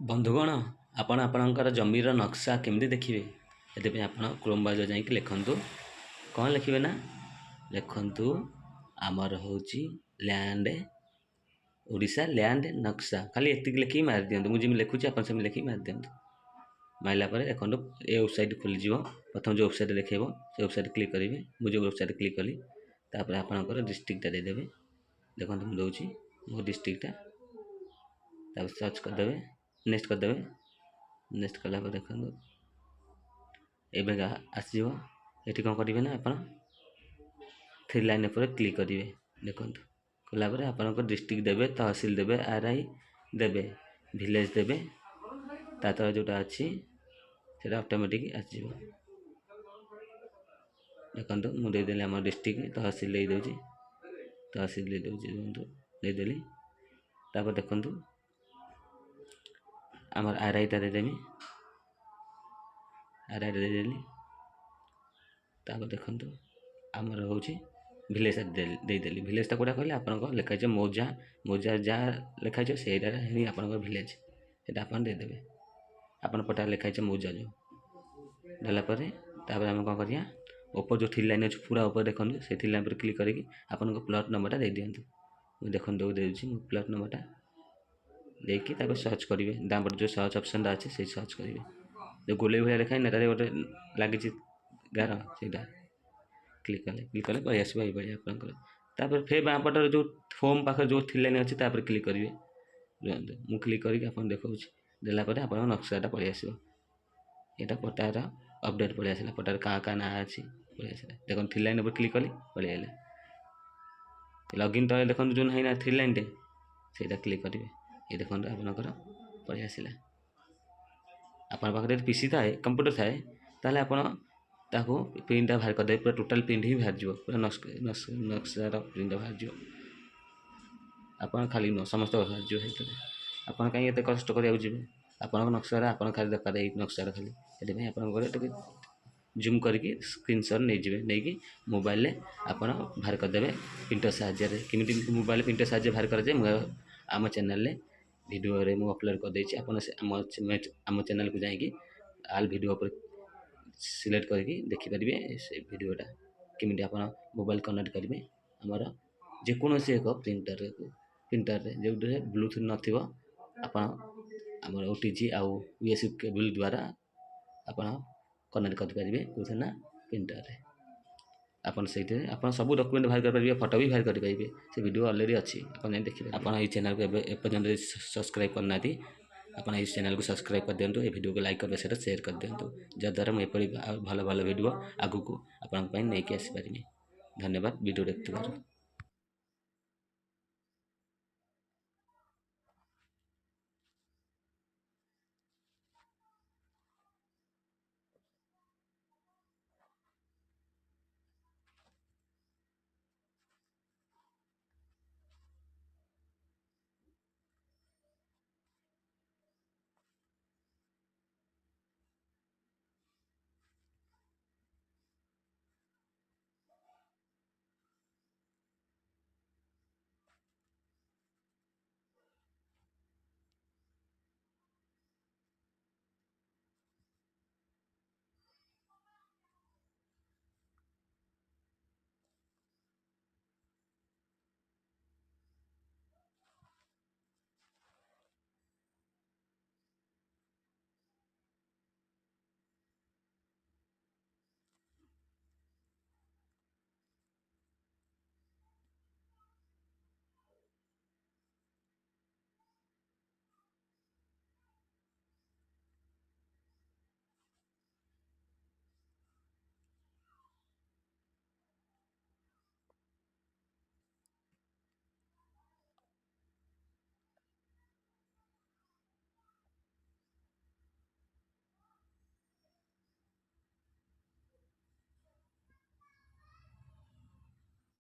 बंधुगण आपण आपणकर जमीर नक्शा केमती देखिए ये आप क्रोम ब्राउजर जाकि लिखु कौन लिखे ना लिखु आमर हूँ लैंड ओडिशा लैंड नक्शा खाली एति लिखिक मार दिंतु मुझे लिखुची आप लिखिक मार दिंतु मारला देखो ये वेबसाइट खोलीज प्रथम जो वेबसाइट देखेब से वेबसाइट क्लिक करेंगे मुझे वेबसाइट क्लिक कली तापर आपंकर डिस्ट्रिक्टा देदेवे देखो मुझे दूसरी मो डिस्ट्रिक्टा सर्च करदे नेक्स्ट करदे नेक्स्ट कला देखो एवं आसो ये कौन करेंगे ना आप थ्री लाइन पर क्लिक करेंगे देखो कलापर आप डिस्ट्रिक्ट देवे तहसिल देवे आरआई देवे विलेज देवे ता तला जोटा अच्छी से ऑटोमेटिक आसो देखो मुझे देदेली आम डिस्ट्रिक्ट तहसिल दे दूँ तहसिल दे दूँ देदेली तापर देखु आमर आरआई टा देदेमी आरआई देदेली तापर देखु आमर हूँ भिलेज देदेली भिलेज कौटा कहले आप लिखाई मोजा मोजा जहाँ लिखाई से आप भिलेज से आप देदेवे आप पटा लिखाई मोजा जो देलापर आम कौन करिया ऊपर जो थ्री लाइन अच्छे पूरा ऊपर देखो से थ्री लाइन पर क्लिक करके आपन प्लॉट नंबरटा दे दिंतु मुझे देखो दूसरी प्लॉट नंबरटा देखिए सर्च करेंगे दाम जो सर्च ऑप्शन अच्छे से सर्च करेंगे जो गोले भाई देखा ना गोटे लगी गार से क्लिक कले पलि आसो ये आपंकर फिर बाँ पटर जो फोम पाखे जो थ्री लाइन अच्छे क्लिक करेंगे मुझे क्लिक करके आप देखा देलापर आप नक्शाटा पलि आसो यहाँ पटार अपडेट पलि आसला पटार क्या ना अच्छी पलि आसला देखो थ्री लाइन पर क्लिक कली पलि आला लॉगिन तो देखो जो है ना थ्री लाइन टे से क्लिक करेंगे ये देखो आपंकर पलि आसला आपन पाखे पीसी थाए कंप्यूटर थाए ताले आपण ताको प्रिंटा बाहर करदे पूरा टोटाल प्रिंट ही बाहर जो पूरा नक्शार प्रिंट बाहर जो आप खाली न समस्त बाहर जो है आप कहीं एत कष्ट कराजी आप नक्शा आप खाली देखा नक्शार खाली ये आप जूम करके स्क्रीनशॉट नहीं नहीं मोबाइल आप बाहर करदे प्रिंटर साहाय्य केमी मोबाइल प्रिंटर साहाय्य बाहर कराए आम चैनल वीडियो रे मु अपलोड कर देछि आम चैनल को जाइए आल वीडियो पर सिलेक्ट करके देखिपारे से वीडियोटा केमी आप मोबाइल कनेक्ट करेंगे आमर जेकोसी एक प्रिंटर जो ब्लूटूथ नथिबो आमर ओटीजी आउ यूएसबी केबल द्वारा आप कनेक्ट करेंगे कौन ना प्रिंटर आपन से सब डॉक्यूमेंट बाहर कर फोटो भी बाहर करेंगे से वीडियो ऑलरेडी अच्छी आप देखिए आप चैनल को एपर्यंत सब्सक्राइब करना आप इस चैनल को सब्सक्राइब कर दिंतु ये वीडियो को लाइक कर से शेयर कर दिंतु जद्वारा मुझे भल भल वीडियो आगू को आप नहीं आसपारि। धन्यवाद वीडियो देखते।